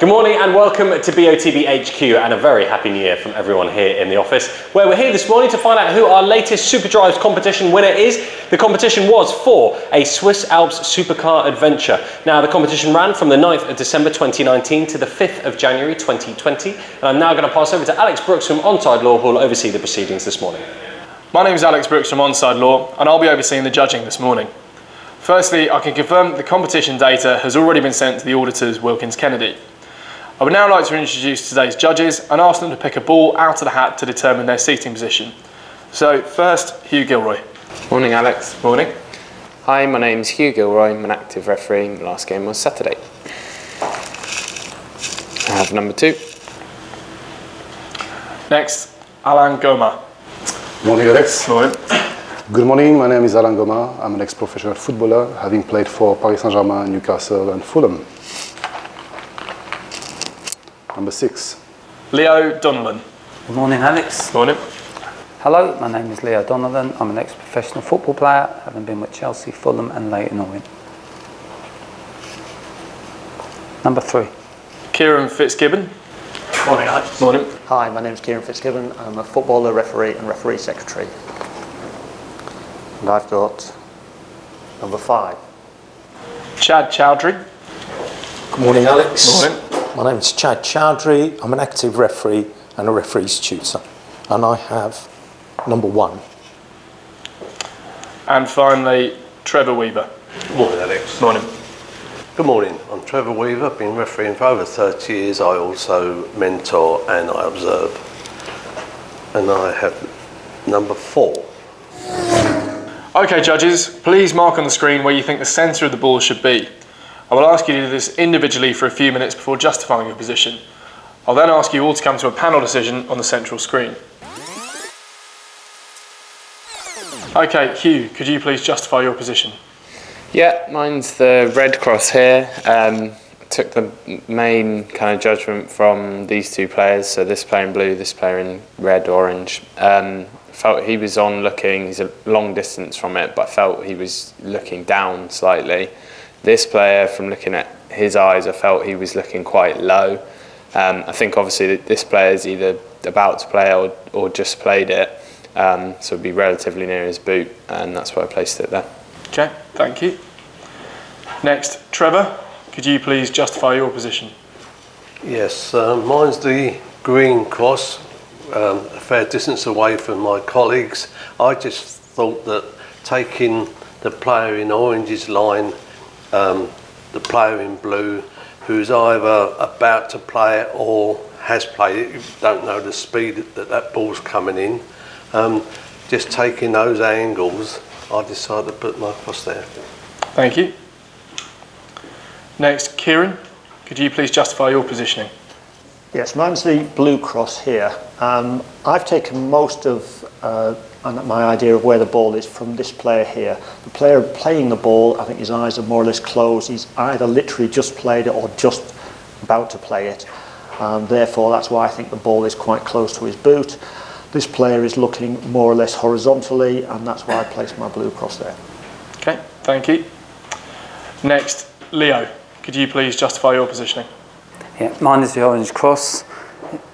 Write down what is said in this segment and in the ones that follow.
Good morning and welcome to BOTB HQ, and a very happy new year from everyone here in the office, where we're here this morning to find out who our latest Superdrives competition winner is. The competition was for a Swiss Alps Supercar adventure. Now, the competition ran from the 9th of December 2019 to the 5th of January 2020, and I'm now going to pass over to Alex Brooks from Onside Law, who will oversee the proceedings this morning. My name is Alex Brooks from Onside Law, and I'll be overseeing the judging this morning. Firstly, I can confirm that the competition data has already been sent to the auditors Wilkins Kennedy. I would now like to introduce today's judges and ask them to pick a ball out of the hat to determine their seating position. So first, Hugh Gilroy. Morning, Alex. Morning. Hi, my name's Hugh Gilroy. I'm an active referee. The last game was Saturday. I have number 2. Next, Alain Goma. Morning, Alex. Morning. Good morning, my name is Alain Goma. I'm an ex-professional footballer, having played for Paris Saint-Germain, Newcastle and Fulham. Number 6. Leo Donnellan. Good morning, Alex. Morning. Hello, my name is Leo Donnellan. I'm an ex-professional football player, having been with Chelsea, Fulham and Leyton Orient. Number 3. Kieran Fitzgibbon. Morning, Alex. Morning. Hi, my name is Kieran Fitzgibbon. I'm a footballer, referee and referee secretary. And I've got number 5. Chad Chowdhury. Good morning, Alex. Morning. My name is Chad Chowdhury. I'm an active referee and a referee's tutor. And I have number 1. And finally, Trevor Weaver. Good morning, Alex. Morning. Good morning. I'm Trevor Weaver. I've been refereeing for over 30 years. I also mentor and I observe. And I have number 4. Okay, judges, please mark on the screen where you think the centre of the ball should be. I will ask you to do this individually for a few minutes before justifying your position. I'll then ask you all to come to a panel decision on the central screen. Okay, Hugh, could you please justify your position? Yeah, mine's the red cross here. Took the main kind of judgment from these two players, so this player in blue, this player in red, orange. Felt he was on looking, he's a long distance from it, but I felt he was looking down slightly. This player, from looking at his eyes, I felt he was looking quite low. I think obviously that this player is either about to play or just played it, so it'd be relatively near his boot, and that's why I placed it there. Okay, thank you. Next, Trevor, could you please justify your position? Yes, mine's the green cross, a fair distance away from my colleagues. I just thought that taking the player in orange's line, the player in blue, who's either about to play it or has played it, you don't know the speed that ball's coming in. Just taking those angles, I decided to put my cross there. Thank you. Next, Kieran, could you please justify your positioning? Yes, mine's the blue cross here. I've taken most of my idea of where the ball is from this player here. The player playing the ball, I think his eyes are more or less closed. He's either literally just played it or just about to play it. Therefore, that's why I think the ball is quite close to his boot. This player is looking more or less horizontally, and that's why I placed my blue cross there. Okay, thank you. Next, Leo, could you please justify your positioning? Yeah, mine is the orange cross.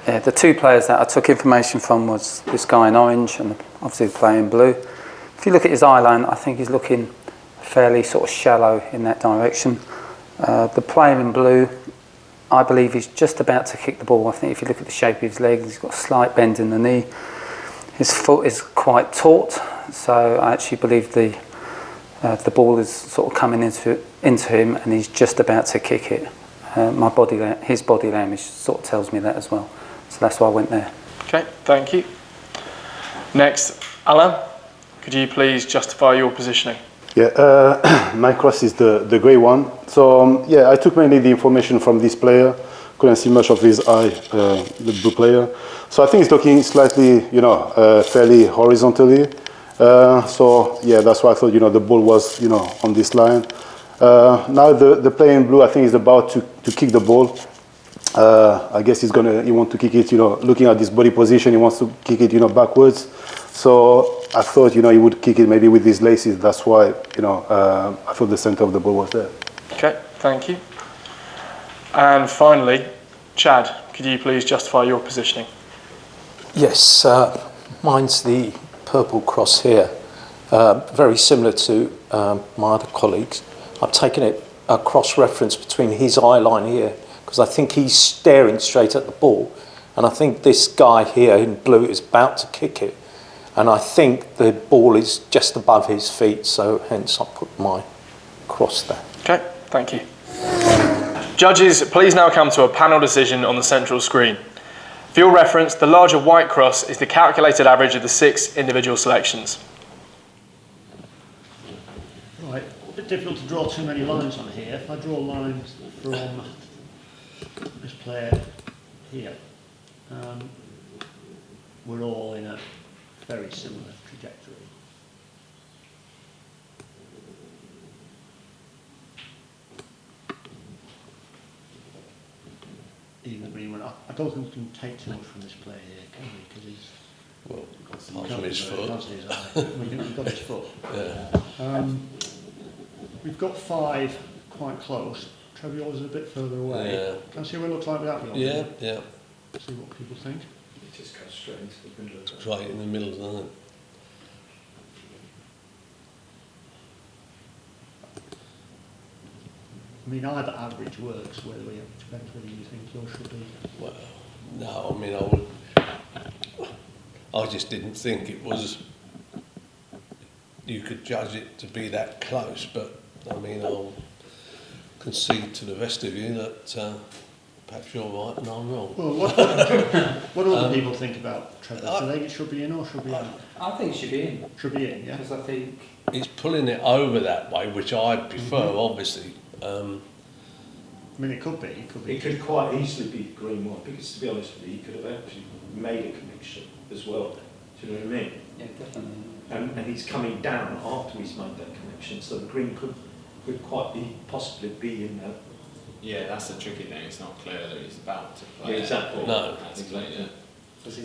The two players that I took information from was this guy in orange and obviously the player in blue. If you look at his eye line, I think he's looking fairly sort of shallow in that direction. The player in blue, I believe he's just about to kick the ball. I think if you look at the shape of his leg, he's got a slight bend in the knee. His foot is quite taut, so I actually believe the ball is sort of coming into him and he's just about to kick it. His body language sort of tells me that as well. So that's why I went there. Okay, thank you. Next, Alan, could you please justify your positioning? Yeah, my cross is the grey one. So yeah, I took mainly the information from this player. Couldn't see much of his eye, the blue player. So I think he's looking slightly, fairly horizontally. So yeah, that's why I thought, the ball was, on this line. Now the player in blue, I think, is about to kick the ball. I guess he wants to kick it, looking at his body position, he wants to kick it, backwards. So I thought, he would kick it maybe with his laces. That's why, I thought the center of the ball was there. Okay, thank you. And finally, Chad, could you please justify your positioning? Yes, mine's the purple cross here. Very similar to my other colleagues. I've taken it a cross-reference between his eye line here, because I think he's staring straight at the ball, and I think this guy here in blue is about to kick it, and I think the ball is just above his feet, so hence I put my cross there. Okay, thank you. Judges, please now come to a panel decision on the central screen. For your reference, the larger white cross is the calculated average of the 6 individual selections. Right, a bit difficult to draw too many lines on here. If I draw lines from this player here, we're all in a very similar trajectory. Even the green one, I don't think we can take too much from this player here, can we? Because he's apart from his foot. We've got his foot. Yeah. We've got 5 quite close. Trevor, yours is a bit further away. Yeah. Can I see what it looks like without yours? Yeah, yeah. See what people think. It just goes straight into the middle of It's right in the middle, doesn't it? I mean, either average works, whether we depends whether you think yours should be. Well, no, I mean, I just didn't think it was, you could judge it to be that close, but I mean, I'll concede to the rest of you that perhaps you're right and I'm wrong. Well, what do other people think about Trevor? Do they think it should be in or should be out? I think it should be in. Should be in, yeah? Because I think... He's pulling it over that way, which I prefer, obviously. I mean, it could be. It could quite easily be green one, because to be honest with you, he could have actually made a connection as well. Do you know what I mean? Yeah, definitely. And he's coming down after he's made that connection, so the green could quite possibly be in there. Yeah, that's the tricky thing. It's not clear that he's about to play. Yeah, exactly. No. Has played it.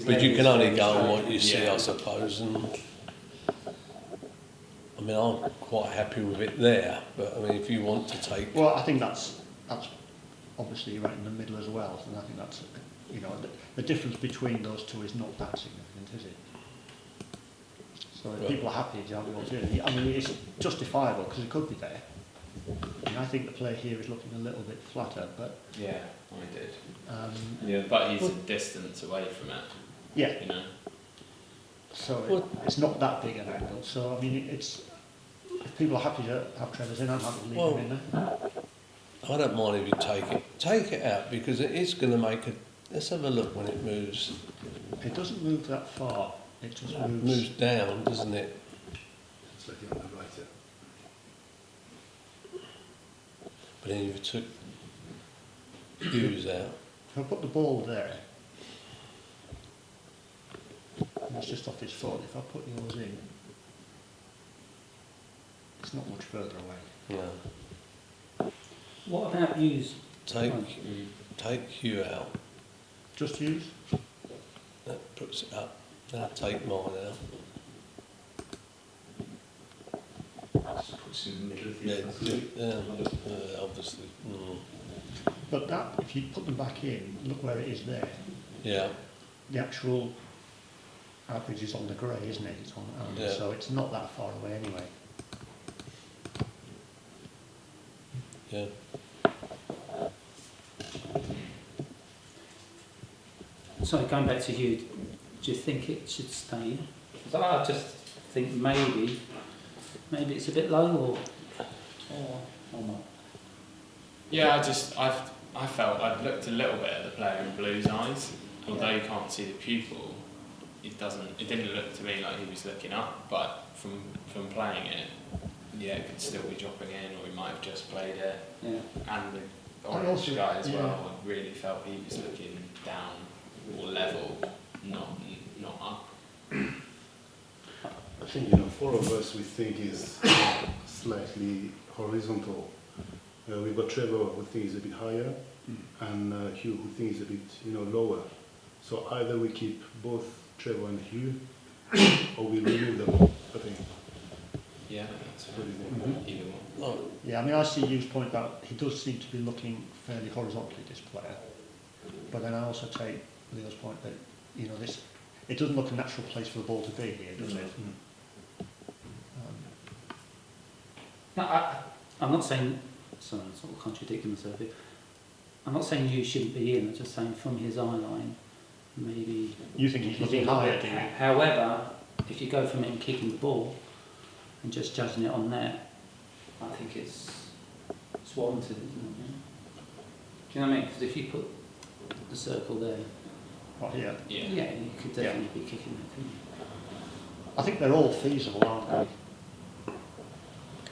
But you can only go on what you see, I suppose. And I mean, I'm quite happy with it there. But I mean, if you want to take, Well, I think that's obviously right in the middle as well, and I think that's, you know, the difference between those two is not that significant, is it? So if people are happy to have yours in, I mean, it's justifiable because it could be there. I mean, I think the play here is looking a little bit flatter, but Yeah, I did. yeah, But he's a distance away from it, yeah. you know. So it's not that big an angle. So I mean, it's if people are happy to have Trevor's in, I'm happy to leave him in there. I don't mind if you take it out because it is going to make a. Let's have a look when it moves. It doesn't move that far. It just moves. Moves down, doesn't it? It's like on the right, yeah. But then if you took Hughes out, If I put the ball there, and it's just off his foot. If I put yours in, it's not much further away. no. What about Hughes? Take Hugh out. Just use. That puts it up. Now take mine out. Just puts it in the middle of Yeah, obviously. But that, if you put them back in, look where it is there. Yeah. The actual average is on the grey, isn't it? It's on, Yeah. so it's not that far away anyway. Yeah. Sorry, going back to you, do you think it should stay in? 'Cause I just think maybe it's a bit low or not. Yeah, I felt I'd looked a little bit at the player in blue's eyes. Although you can't see the pupil, it didn't look to me like he was looking up. But from playing it, yeah, it could still be dropping in, or he might have just played it. Yeah. And the orange also- guy as yeah. well, I really felt he was looking down or level, not up. I think, four of us we think is slightly horizontal. We've got Trevor who thinks is a bit higher, and Hugh who thinks is a bit, lower. So either we keep both Trevor and Hugh, or we remove them. I think. Yeah, that's What do you think? either one. Oh, Yeah, I mean, I see Hugh's point about he does seem to be looking fairly horizontally, this player. But then I also take Leo's point that, you know, this, it doesn't look a natural place for the ball to be here, does it? No, I'm not saying, sorry, I'm sort of contradicting myself here. I'm not saying you shouldn't be in, I'm just saying from his eye line, maybe... You think he's looking higher, do you? However, if you go from him kicking the ball and just judging it on there, I think it's warranted, isn't it? Do you know what I mean? Because if you put the circle there... What, here? Yeah, you could definitely be kicking it, couldn't you? I think they're all feasible, aren't they?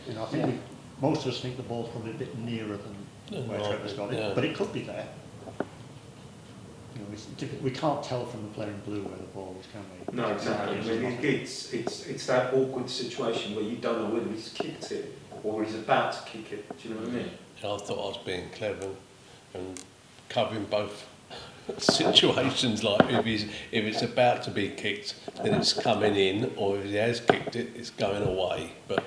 You know, I think most of us think the ball's probably a bit nearer than where Trevor's got it, but it could be there. You know, we can't tell from the player in blue where the ball is, can we? No, exactly. I mean, it's that awkward situation where you don't know whether he's kicked it or he's about to kick it. Do you know what I mean? I thought I was being clever and covering both situations. Like if it's about to be kicked, then it's coming in, or if he has kicked it, it's going away. But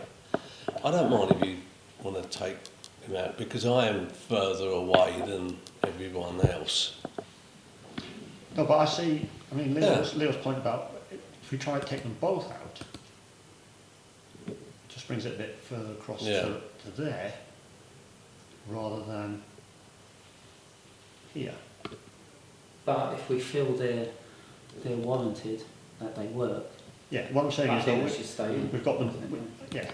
I don't mind if you want to take him out, because I am further away than everyone else. No, but I see, I mean, Leo's point about if we try to take them both out, it just brings it a bit further across to there, rather than here. But if we feel they're warranted, that they work... Yeah, what I'm saying I is think that we should stay in. we've got them, yeah.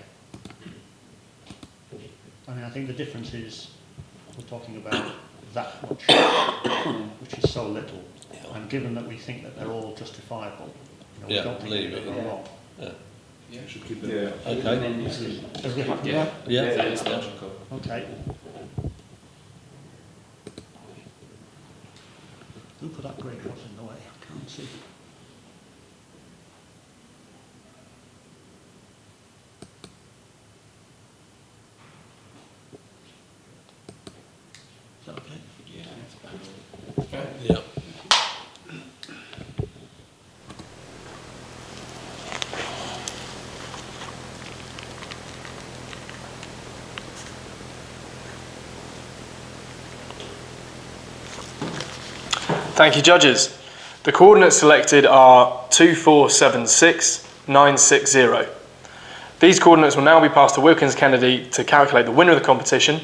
I mean, I think the difference is we're talking about that much, which is so little, and given that we think that they're all justifiable, you know, we don't think leave they're it. wrong. Yeah, should keep it. Okay. Everybody happy with that? Yeah. That is logical. Okay. Who put that grey cross in the way? I can't see. Is that okay? Yeah. Thank you, judges. The coordinates selected are 2476 960. These coordinates will now be passed to Wilkins Kennedy to calculate the winner of the competition,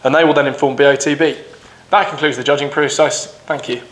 and they will then inform BOTB. That concludes the judging process. Thank you.